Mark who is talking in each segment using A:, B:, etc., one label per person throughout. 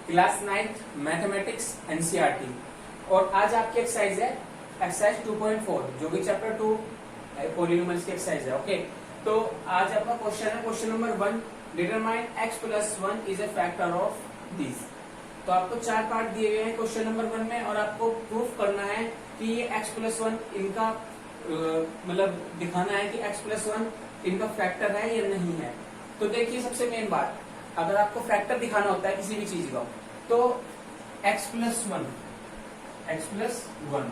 A: Class 9th mathematics NCERT. और आज आपकी एक्सरसाइज है एक्सरसाइज 2.4 जो कि चैप्टर 2 पॉलिनोमियल्स की एक्सरसाइज है। ओके, तो आज आपका क्वेश्चन है question number 1, determine x plus 1 is a factor of this. तो आपको 4 पार्ट दिए गए हैं क्वेश्चन नंबर 1 में और आपको प्रूफ करना है कि ये x प्लस 1 इनका मतलब दिखाना है कि x प्लस 1 इनका फैक्टर है या नहीं है। तो देखिए, सबसे मेन बात, अगर आपको फैक्टर दिखाना होता है किसी भी चीज का तो x प्लस 1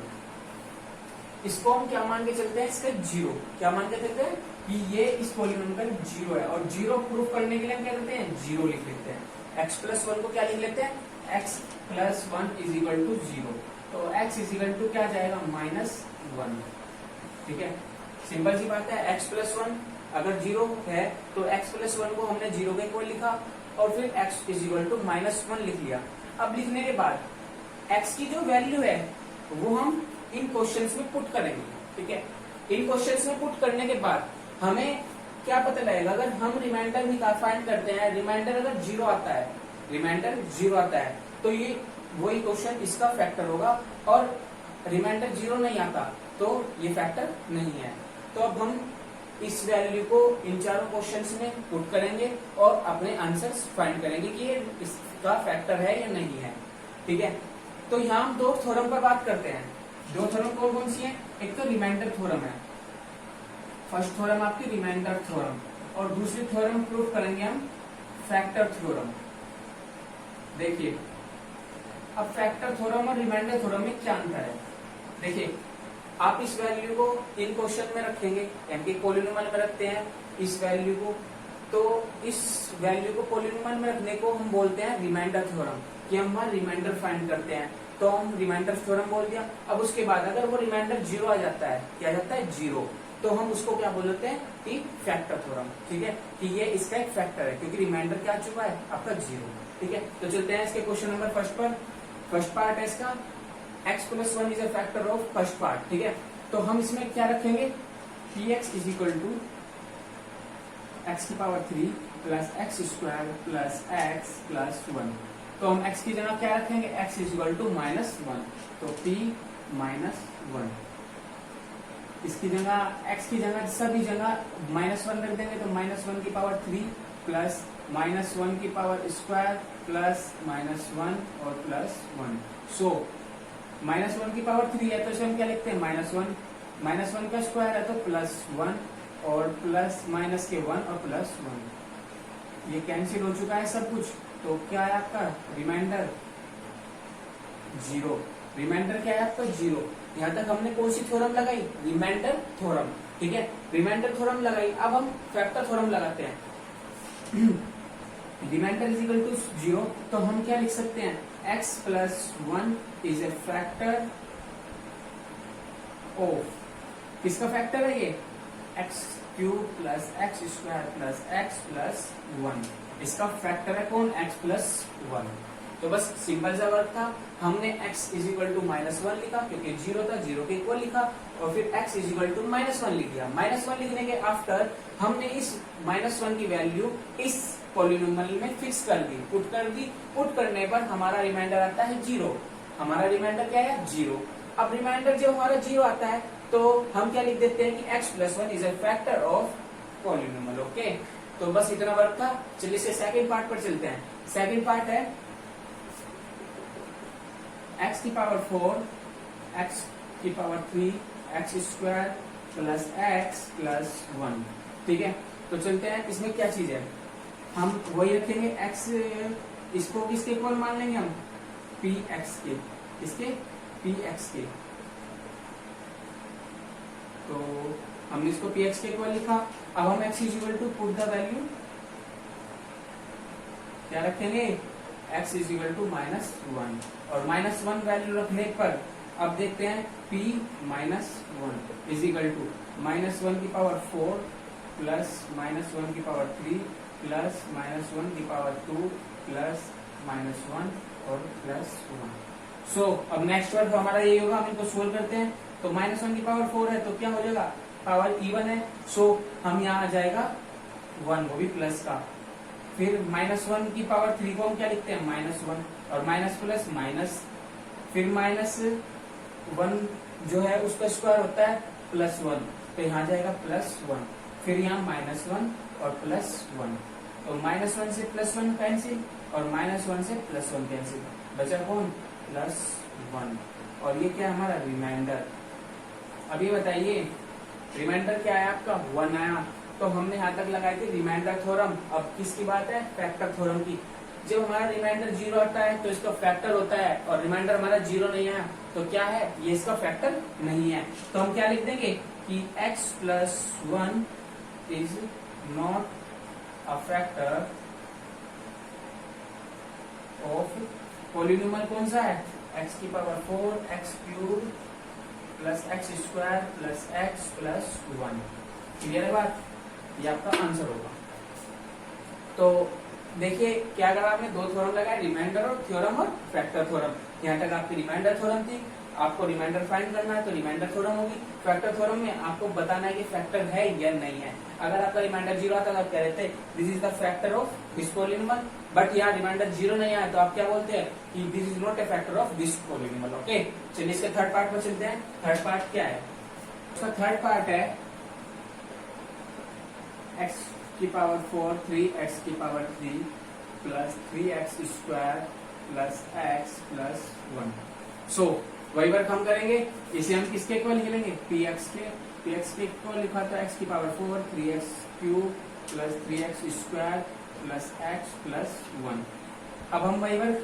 A: इसको हम क्या मान के चलते हैं, इसका जीरो क्या मान के चलते हैं कि ये इस पॉलिनोमियल का जीरो है। और जीरो प्रूफ करने के लिए हम क्या करते हैं, जीरो लिख लेते हैं। x प्लस 1 को क्या लिख लेते हैं, x plus 1 is equal to zero. तो x इज इक्वल टू क्या जाएगा, -1। ठीक है, सिंपल सी बात है। x प्लस 1 अगर जीरो है तो x प्लस 1 को हमने जीरो के इक्वल लिखा और फिर x इज इक्वल टू -1 लिख लिया। अब लिखने के बाद x की जो वैल्यू है वो हम इन क्वेश्चंस में पुट करेंगे। ठीक है, इन क्वेश्चंस में पुट करने के बाद हमें क्या पता लगेगा, अगर हम रिमाइंडर फाइंड करते हैं, रिमाइंडर अगर जीरो आता है तो ये वही क्वेश्चन इसका फैक्टर होगा, और रिमाइंडर जीरो नहीं आता तो ये फैक्टर नहीं है। तो अब हम इस वैल्यू को इन चारों क्वेश्चंस में पुट करेंगे और अपने आंसर्स फाइंड करेंगे कि ये इसका फैक्टर है या नहीं है। ठीक है, तो यहाँ हम दो थ्योरम पर बात करते हैं। दो थ्योरम कौन कौन सी है, एक तो रिमाइंडर थ्योरम है, फर्स्ट थ्योरम आपकी रिमाइंडर थ्योरम, और दूसरी थ्योरम प्रूफ करेंगे हम फैक्टर थ्योरम। देखिए, अब फैक्टर थ्योरम और रिमाइंडर थ्योरम में क्या अंतर है। देखिए, आप इस वैल्यू को इन क्वेश्चन में रखेंगे, यानी कि पॉलिनोमियल में रखते हैं इस वैल्यू को, तो इस वैल्यू को पॉलिनोमियल में रखने को हम बोलते हैं रिमाइंडर थ्योरम, कि हम वहां रिमाइंडर फाइंड करते हैं, तो हम रिमाइंडर थ्योरम बोल दिया। अब उसके बाद अगर वो रिमाइंडर जीरो आ जाता है, क्या जाता है, जीरो, तो हम उसको क्या बोल देते हैं कि फैक्टर थ्योरम। ठीक है, कि ये इसका एक फैक्टर है क्योंकि रिमाइंडर क्या आ चुका है आपका, जीरो। ठीक है, तो चलते हैं इसके क्वेश्चन नंबर फर्स्ट पर। फर्स्ट पार्ट है इसका x plus 1 is a factor of first part. ठीक है, तो हम इसमें क्या रखेंगे, px is equal to x की power 3 plus x square plus x plus 1। तो हम x की जगह क्या रखेंगे, x इज इक्वल टू -1, तो p -1। इसकी जगह x की जगह सभी जगह -1 रख देंगे, तो -1 की पावर 3 प्लस -1 की पावर स्क्वायर प्लस -1 और प्लस 1। सो -1 की पावर 3 है तो इसे हम क्या लिखते हैं, -1 का स्क्वायर है तो +1 और प्लस माइनस के 1 और प्लस 1, ये कैंसिल हो चुका है सब कुछ। तो क्या है आपका रिमाइंडर, जीरो। रिमाइंडर क्या है आपका, जीरो। यहाँ तक हमने कौन सी थ्योरम लगाई, रिमाइंडर थ्योरम। ठीक है, रिमाइंडर थ्योरम लगाई। अब हम फैक्टर थ्योरम लगाते हैं। Remainder is equal to zero, तो हम क्या लिख सकते हैं, x plus 1 is a factor of, किसका फैक्टर है ये, x cube plus x square plus x plus 1, इसका फैक्टर है कौन, x प्लस 1। तो बस सिंपल सा वर्क था, हमने x इज इक्वल टू -1 लिखा क्योंकि जीरो था, जीरो के इक्वल लिखा, और फिर x इज इक्वल टू -1 लिख दिया। -1 लिखने के आफ्टर हमने इस -1 की वैल्यू इस पॉलिनोमियल में फिक्स कर दी, पुट कर दी। पुट करने पर हमारा रिमाइंडर आता है जीरो। हमारा रिमाइंडर क्या है, जीरो। अब रिमाइंडर जब हमारा जीरो आता है तो हम क्या लिख देते हैं कि x plus 1 is a factor of polynomial. Okay, तो बस इतना वर्क था। चलिए से सेकंड पार्ट पर चलते हैं। सेकंड पार्ट है x की पावर 4, x की power 3, x square plus x plus 1। ठीक है, तो चलते हैं, इसमें क्या चीज है, हम वही रखेंगे x, इसको किसके इक्वल मान लेंगे हम, px के, इसके px के। तो हमने इसको px के इक्वल लिखा। अब हम x is equal to put the value, क्या रखेंगे, x इज इक्वल टू -1, और -1 वैल्यू रखने पर अब देखते हैं p -1 इज इक्वल टू -1 की पावर 4 प्लस -1 की पावर 3 प्लस -1 की पावर 2 प्लस -1 और प्लस 1। सो अब नेक्स्ट वर्क हमारा ये होगा, हम इनको सोल्व करते हैं। तो -1 की पावर 4 है तो क्या हो जाएगा, पावर इवन है, सो हम यहाँ आ जाएगा 1, वो भी प्लस का। फिर -1 की पावर 3 को हम क्या लिखते हैं -1, और माइनस प्लस माइनस, फिर -1 जो है उसका स्क्वायर होता है +1, तो यहाँ जाएगा +1, फिर यहाँ -1 और +1, तो -1 से +1 कैंसिल और -1 से +1 कैंसिल, बचा कौन +1, और ये क्या हमारा रिमाइंडर। अब ये बताइए रिमाइंडर क्या है आपका 1 आया, तो हमने यहाँ तक लगाई थी रिमाइंडर थ्योरम। अब किसकी बात है फैक्टर थ्योरम की। जब हमारा रिमाइंडर 0 आता है तो इसका फैक्टर होता है, और रिमाइंडर हमारा 0 नहीं है तो क्या है ये इसका फैक्टर नहीं है, तो हम क्या लिख देंगे कि x+1 is not a factor of polynomial कौन सा है x⁴ x³ + x² + x+1। Clear है बात, ये आपका आंसर होगा। तो देखिए क्या करा आपने, दो थ्योरम लगाए, रिमाइंडर और थ्योरम और फैक्टर थ्योरम। यहाँ तक आपकी रिमाइंडर थ्योरम थी, आपको रिमाइंडर फाइंड करना है तो रिमाइंडर थ्योरम होगी। फैक्टर थ्योरम में आपको बताना है कि फैक्टर है या नहीं है। अगर आपका रिमाइंडर 0 आता तो आप कह रहे थे this is the factor of this polynomial, but यहाँ रिमाइंडर 0 नहीं आया तो आप क्या बोलते हैं कि this is not a factor of this polynomial. Okay, चलिए इसके थर्ड पार्ट पर चलते हैं। थर्ड पार्ट क्या है, उसका थर्ड पार्ट है x⁴ 3x⁴ plus 3x² plus x+1। सो वही वर्क हम करेंगे, इसे हम किसके इक्वल लिखेंगे px के इक्वल लिखा था x⁴ 3x³ plus 3x² plus x+1। अब हम वही work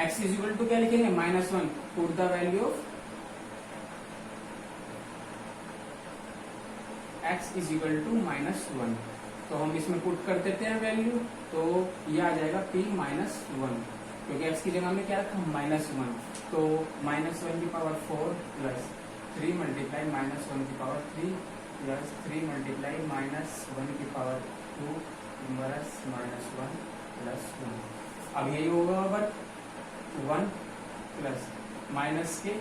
A: x is equal to क्या लिखेंगे -1, put the value of x is equal to -1, तो हम इसमें पुट कर देते हैं वैल्यू, तो ये आ जाएगा p-1, क्योंकि x की जगह में क्या रखा -1, तो -1⁴ plus 3 multiply -1⁴ plus 3 multiply -1⁴ inverse -1 plus 1। अब यही होगा वर्क 1 प्लस माइनस के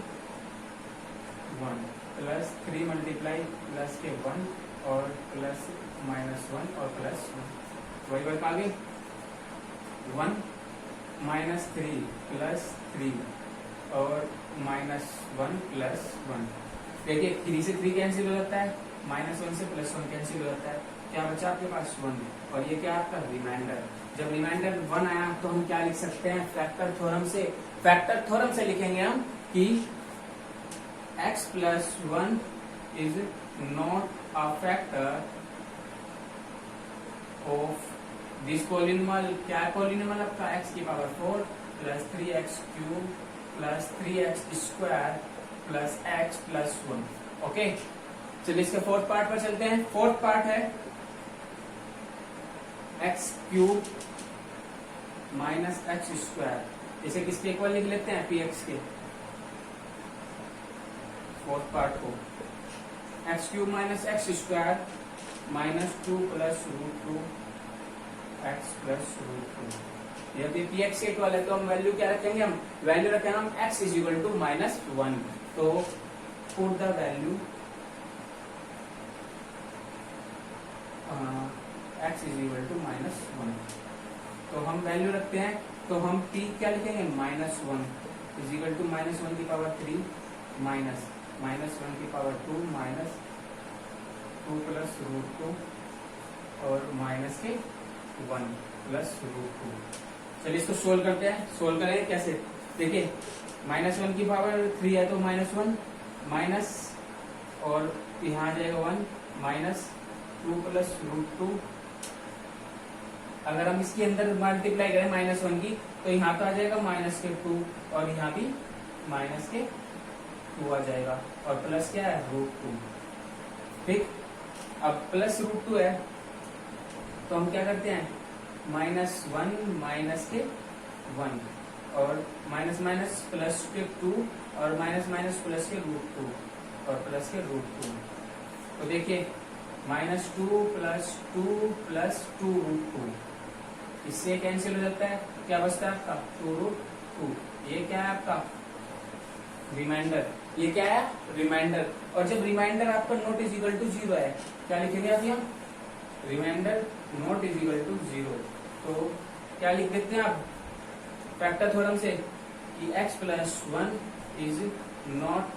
A: 1 प्लस 3 मल्टीप्लाई प्लस के 1 और प्लस -1 और +1, वही वर्क आगे 1 -3 प्लस 3 और -1 प्लस 1। देखिए 3 से 3 कैंसिल हो जाता है, -1 से +1 कैंसिल हो जाता है, क्या बचा आपके पास 1, और ये क्या आपका रिमाइंडर। जब रिमाइंडर 1 आया तो हम क्या लिख सकते हैं फैक्टर थ्योरम से लिखेंगे हम कि x+1 is not a factor of this polynomial. क्या है पॉलिनोमियल आपका x⁴ plus 3x³ plus 3x² plus x+1। Okay, चलिए इसके फोर्थ पार्ट पर चलते हैं। फोर्थ पार्ट है x³ माइनस x², इसे किसके इक्वल लिख लेते हैं px के। फोर्थ पार्ट को x³ minus x² minus 2 plus √2 x+√2। यदि px के इक्वल है तो हम वैल्यू क्या रखेंगे, हम वैल्यू रखेंगे हम x इज इक्वल टू -1, तो put the value x is equal to -1, तो हम वैल्यू रखते हैं, तो हम p क्या लिखेंगे -1 is equal to -1⁴ minus -1⁴ minus 2 plus √2 और माइनस के 1 प्लस √2। चलिए इसको सोल्व करते हैं। सोल्व करेंगे कैसे, देखिए -1⁴ है तो -1 माइनस, और यहाँ आ जाएगा 1 माइनस 2 प्लस √2। अगर हम इसके अंदर मल्टीप्लाई करें -1 की तो यहाँ तो आ जाएगा -2 और यहाँ भी -2 आ जाएगा, और प्लस क्या है √2। ठीक, अब प्लस √2 है तो हम क्या करते हैं -1 माइनस के 1 और माइनस माइनस प्लस के 2 और माइनस माइनस प्लस के √2 और प्लस के √2। तो देखिए -2 प्लस 2 प्लस 2 √2, इससे कैंसिल हो जाता है, क्या बचता है आपका 2 √2। ये क्या है आपका रिमाइंडर, ये क्या है रिमाइंडर। और जब रिमाइंडर आपका नॉट इज इक्वल टू 0 है, क्या लिखेंगे आप यहाँ remainder not is equal to 0, तो क्या लिख देते हैं आप फैक्टर थ्योरम से कि x plus one is not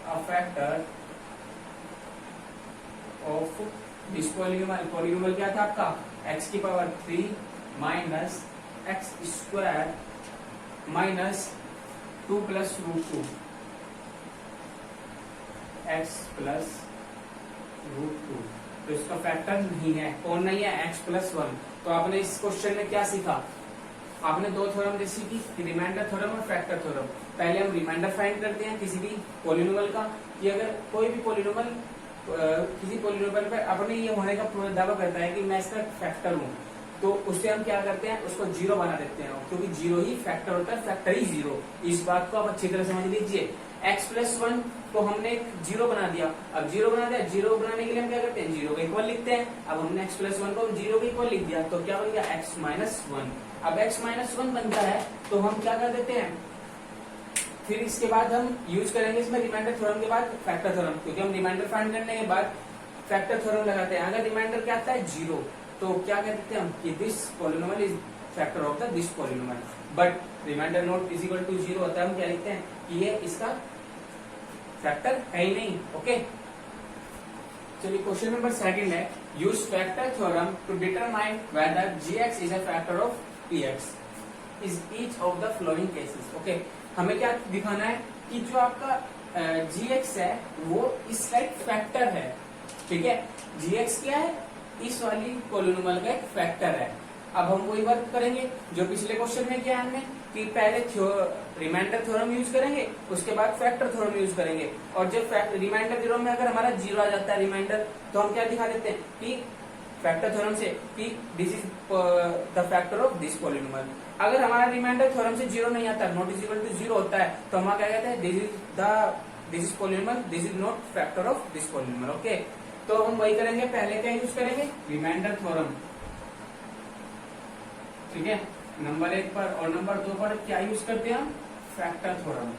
A: a factor of this polynomial. Polynomial क्या था आपका x की power 3 minus x square minus 2 plus root 2 x plus root 2। तो इसका फैक्टर नहीं है। कौन नहीं है? x plus one. तो आपने इस क्वेश्चन में क्या सीखा? आपने दो थ्योरम जैसी की रिमाइंडर थ्योरम और फैक्टर थ्योरम। पहले हम रिमाइंडर फाइंड करते हैं किसी भी पॉलिनोमियल का, कि अगर कोई भी पॉलिनोमियल किसी पॉलिनोमियल पर अपने ये होने का पूरा दावा करता है कि मैं इसका फैक्टर हूँ, तो उससे हम क्या करते हैं, उसको जीरो बना देते हैं, क्योंकि जीरो ही फैक्टर होता है, फैक्टर ही जीरो। इस बात को आप अच्छी तरह समझ लीजिए। x प्लस वन को हमने एक जीरो बना दिया। अब जीरो बना दिया, जीरो बनाने के लिए हम क्या करते हैं, जीरो का इक्वल लिखते हैं। अब हमने x प्लस वन को जीरो का इक्वल लिख दिया, तो क्या बन गया x माइनस वन। अब x माइनस वन बनता है तो हम क्या कर देते हैं, फिर इसके बाद हम यूज करेंगे इसमें रिमाइंडर थ्योरम के बाद फैक्टर थ्योरम, क्योंकि हम रिमाइंडर फाइंड करने के बाद फैक्टर थ्योरम लगाते हैं। अगर रिमाइंडर क्या आता है जीरो, तो क्या कहते हैं हम कि this polynomial is factor of the this polynomial. But remainder not is equal to zero होता है, हम क्या लिखते हैं कि ये इसका फैक्टर है ही नहीं। ओके, चलिए क्वेश्चन नंबर सेकंड है, use factor theorem to determine whether gx is a factor of px is each of the following cases. Okay, हमें क्या दिखाना है कि जो आपका gx है वो इसका एक फैक्टर है। ठीक है, gx क्या है, इस वाली पॉलिनोमियल का एक फैक्टर है। अब हम वही वर्क करेंगे जो पिछले क्वेश्चन में किया हमने, कि पहले रिमाइंडर थ्योरम यूज करेंगे, उसके बाद फैक्टर थ्योरम यूज करेंगे। और जब रिमाइंडर थ्योरम में अगर हमारा जीरो आ जाता है रिमाइंडर, तो हम क्या दिखा देते हैं कि फैक्टर थ्योरम से कि this is the factor of this polynomial. अगर हमारा रिमाइंडर थ्योरम से जीरो नहीं आता, not is equal to zero होता है, तो हम क्या कहते हैं, this is polynomial, this is not factor of this polynomial. Okay, तो हम वही करेंगे, पहले क्या यूज करेंगे, रिमाइंडर थ्योरम। ठीक है, नंबर एक पर, और नंबर दो पर क्या यूज करते हैं हम, फैक्टर थ्योरम।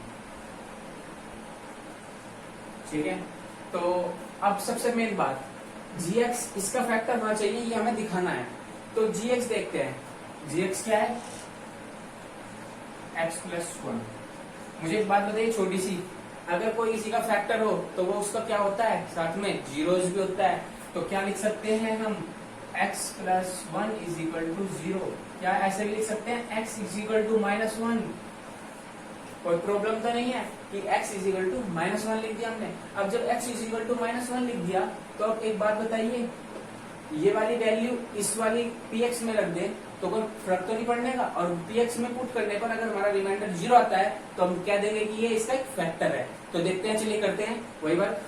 A: ठीक है, तो अब सबसे मेन बात, gx इसका फैक्टर होना चाहिए, ये हमें दिखाना है। तो gx देखते हैं, gx क्या है, x प्लस वन। मुझे एक बात बताइए छोटी सी, अगर कोई किसी का फैक्टर हो तो वो उसका क्या होता है, साथ में जीरोज भी होता है। तो क्या लिख सकते हैं हम, x plus one is equal to zero. क्या ऐसे भी लिख सकते हैं, x is equal to minus one. कोई प्रॉब्लम तो नहीं है कि x is equal to minus one लिख दिया हमने। अब जब x is equal to minus one लिख दिया, तो अब एक बात बताइए, ये वाली वैल्यू इस वाली px में रख दे तो कोई फर्क तो नहीं पड़ने का। और px में पुट करने पर अगर हमारा रिमाइंडर जीरो आता है, तो हम क्या देंगे कि ये इसका एक फैक्टर है। तो देखते हैं, चलिए करते हैं वही बात।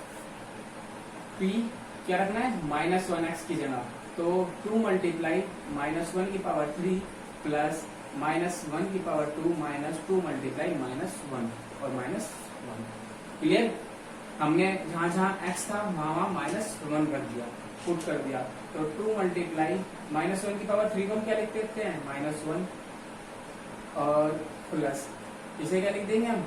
A: p क्या रखना है, माइनस वन एक्स की जगह, तो 2 मल्टीप्लाई माइनस वन की पावर 3 प्लस माइनस वन की power 2 minus 2 multiply minus one और माइनस वन। क्लियर, हमने जहां जहां x था वहां वहां माइनस वन रख दिया, पुट कर दिया। तो 2 मल्टीप्लाई माइनस वन की पावर 3 को हम क्या लिख देते हैं, माइनस वन, और प्लस इसे क्या लिख देंगे हम,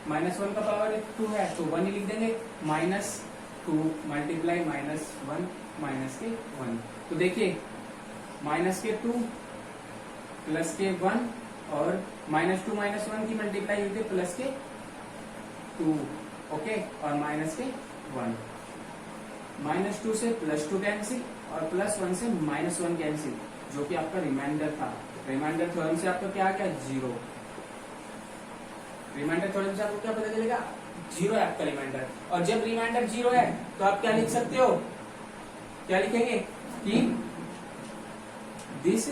A: माइनस वन का पावर 2 है तो वन ही लिख देंगे, minus 2 multiply minus one minus के वन। तो देखिए, माइनस के 2 प्लस के 1 और माइनस 2 माइनस 1 की मल्टीप्लाई हुई थी प्लस के 2। ओके, और माइनस के 1, माइनस 2 से प्लस 2 कैंसिल और प्लस 1 से माइनस 1 कैंसिल, जो कि आपका रिमाइंडर था। रिमाइंडर थ्योरम से आपका क्या आ गया, जीरो। रिमाइंडर थ्योरम से आपको क्या पता चलेगा, जीरो है आपका रिमाइंडर। और जब रिमाइंडर जीरो है तो आप क्या लिख सकते हो, क्या लिखेंगे कि this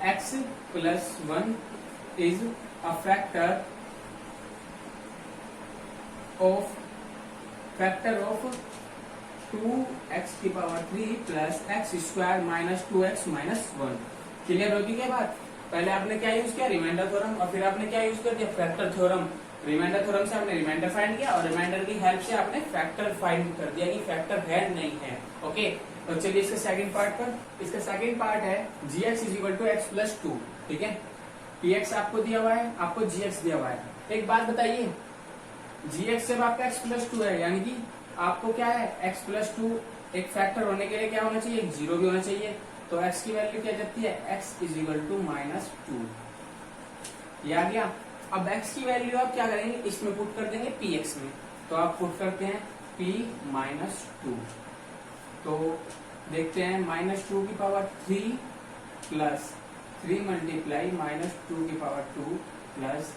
A: x plus one is a factor of 2x की power 3 plus x square minus 2x minus one. Clear होगी क्या बात। पहले आपने क्या यूज किया, रिमाइंडर थ्योरम, और फिर आपने क्या यूज कर दिया, फैक्टर थ्योरम। रिमाइंडर थ्योरम से आपने रिमाइंडर फाइंड किया और रिमाइंडर की हेल्प से आपने फैक्टर फाइंड कर दिया कि फैक्टर है नहीं है। ओके, तो चलिए इसके सेकंड पार्ट पर। इसका सेकंड पार्ट है gx is equal to x plus two. ठीक है, px आपको दिया हुआ है, आपको gx दिया हुआ है। एक बात बताइए, gx जब आपका x प्लस टू है, यानी कि आपको क्या है, x प्लस टू एक फैक्टर होने के लिए क्या होना चाहिए, एक जीरो भी होना चाहिए। तो तो x की वैल्यू क्या जाती है, x इज इक्वल टू -2। ये आ गया। अब x की वैल्यू आप क्या करेंगे, इसमें पुट कर देंगे px में। तो आप पुट करते हैं p-2। तो देखते हैं -2 की पावर 3 प्लस 3 मल्टीप्लाई -2 की पावर 2 प्लस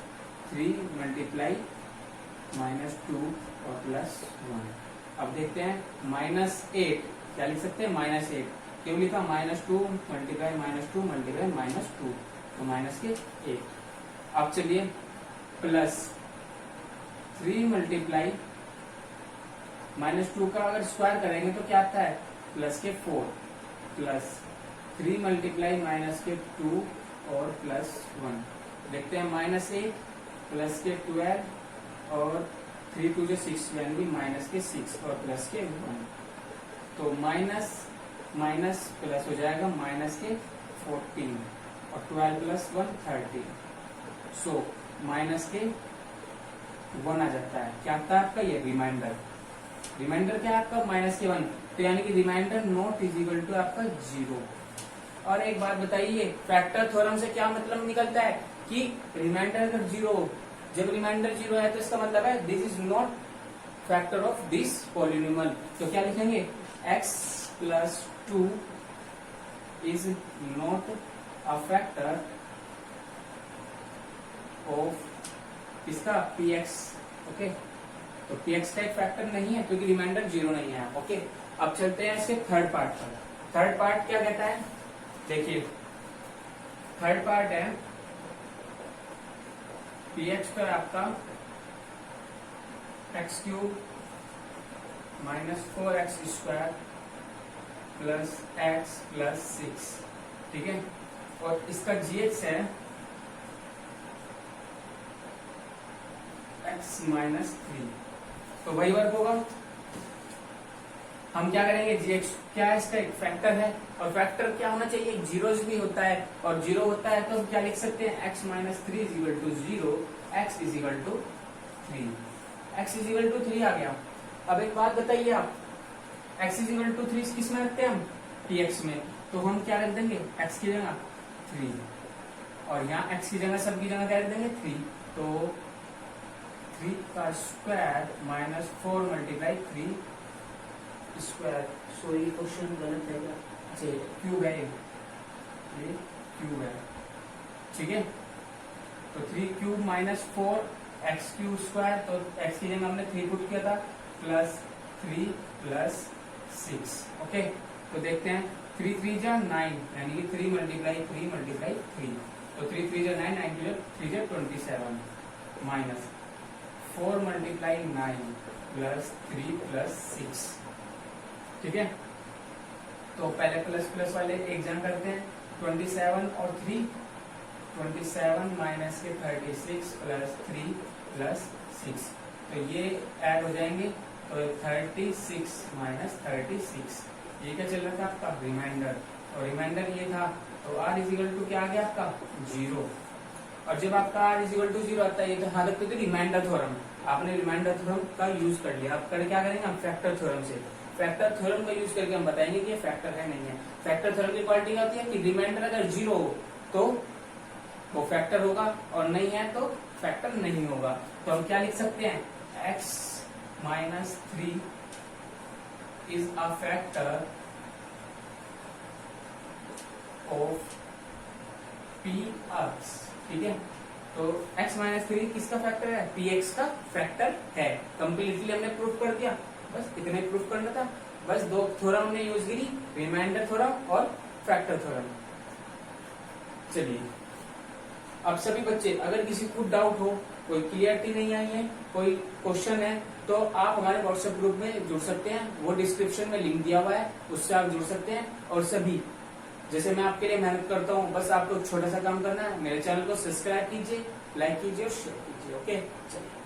A: 3 मल्टीप्लाई -2 और प्लस 1। अब देखते हैं -8 क्या लिख सकते हैं, -8 क्यों लिखा, -2 मल्टीप्लाई -2 मल्टीप्लाई -2 तो माइनस के 8। अब चलिए प्लस 3 मल्टीप्लाई -2 का अगर स्क्वायर करेंगे तो क्या आता है, प्लस के 4 प्लस 3 मल्टीप्लाई -2 और प्लस 1। देखते हैं -8 प्लस के 12 और 3 2 6 यानी -6 और प्लस के 1। तो माइनस माइनस प्लस हो जाएगा -14 और 12 प्लस 1 13। सो माइनस के 1 आ जाता है। क्या आता है आपका, ये रिमाइंडर। रिमाइंडर क्या है आपका, -1। तो यानी कि remainder not is equal to आपका 0। और एक बात बताइए, फैक्टर थ्योरम से क्या मतलब निकलता है कि रिमाइंडर अगर 0 हो, जब रिमाइंडर 0 है तो इसका मतलब है this is not factor of this polynomial. तो क्या लिखेंगे, x plus 2 is not a factor of इसका px। ओके, तो px का एक फैक्टर नहीं है क्योंकि रिमाइंडर 0 नहीं है। ओके, अब चलते हैं इसके थर्ड पार्ट पर। थर्ड पार्ट क्या कहता है, देखिए थर्ड पार्ट है px पर आपका x³ -4x² plus x plus 6, ठीक है। और इसका gx है x -3। तो वही वर्क होगा। हम क्या करेंगे, gx क्या है, इसका एक फैक्टर है और फैक्टर क्या होना चाहिए, जीरोज भी होता है और 0 होता है तो हम क्या लिख सकते हैं, x -3 is equal to 0, x is equal to 3। x is equal to 3 आ गया। अब एक बात बताइए आप, x इज इक्वल टू 3 किस में रखते हैं हम, px में। तो हम क्या रख देंगे, x की जगह 3 और यहाँ x की जगह सब की जगह क्या रख देंगे 3। तो 3 का square -4 multiply 3 square. Sorry question गलत है क्या, अच्छा क्यूब है, ये क्यूब है, ठीक है। तो 3 क्यूब -4 x³ स्क्वायर, तो x की जगह हमने 3 पुट किया था प्लस 3 प्लस 6। ओके, तो देखते हैं 3 3 जा 9 यानी कि 3 मल्टीप्लाई 3 मल्टीप्लाई 3। तो 3 3 जा 9, 9 3 जा 27 माइनस 4 मल्टीप्लाई 9 प्लस 3 प्लस 6, ठीक है। तो पहले प्लस प्लस वाले एक जन करते हैं, 27 और 3, 27 माइनस के 36 प्लस 3 प्लस 6। तो ये ऐड हो जाएंगे, तो 36 माइनस 36। ये क्या चल रहा था आपका, रिमाइंडर। और रिमाइंडर ये था, तो r इज इक्वल टू क्या आ गया आपका 0। और जब आपका r इज इक्वल टू 0 आता है, ये तो हालत होती है रिमाइंडर थ्योरम। आपने रिमाइंडर थ्योरम का यूज कर लिया, अब कर क्या करेंगे हम, फैक्टर थ्योरम से। फैक्टर थ्योरम का यूज करके हम बताएंगे कि ये फैक्टर है नहीं है। फैक्टर थ्योरम की क्वालिटी क्या होती है कि रिमाइंडर अगर 0 हो तो वो फैक्टर होगा और नहीं है तो फैक्टर नहीं होगा। तो हम क्या लिख सकते हैं, x -3 is a factor of px, ठीक है। तो x -3 किसका फैक्टर है, px का फैक्टर है। कंप्लीटली हमने प्रूफ कर दिया, बस इतने प्रूफ करना था। बस 2 थ्योरम हमने यूज करी, रिमाइंडर थ्योरम और फैक्टर थ्योरम। चलिए अब सभी बच्चे, अगर किसी को डाउट हो, कोई क्लियरिटी नहीं आई है, कोई क्वेश्चन है, तो आप हमारे व्हाट्सएप ग्रुप में जुड़ सकते हैं। वो डिस्क्रिप्शन में लिंक दिया हुआ है, उससे आप जुड़ सकते हैं। और सभी जैसे मैं आपके लिए मेहनत करता हूँ, बस आपको छोटा सा काम करना है, मेरे चैनल को सब्सक्राइब कीजिए, लाइक कीजिए और शेयर कीजिए। ओके, चलिए।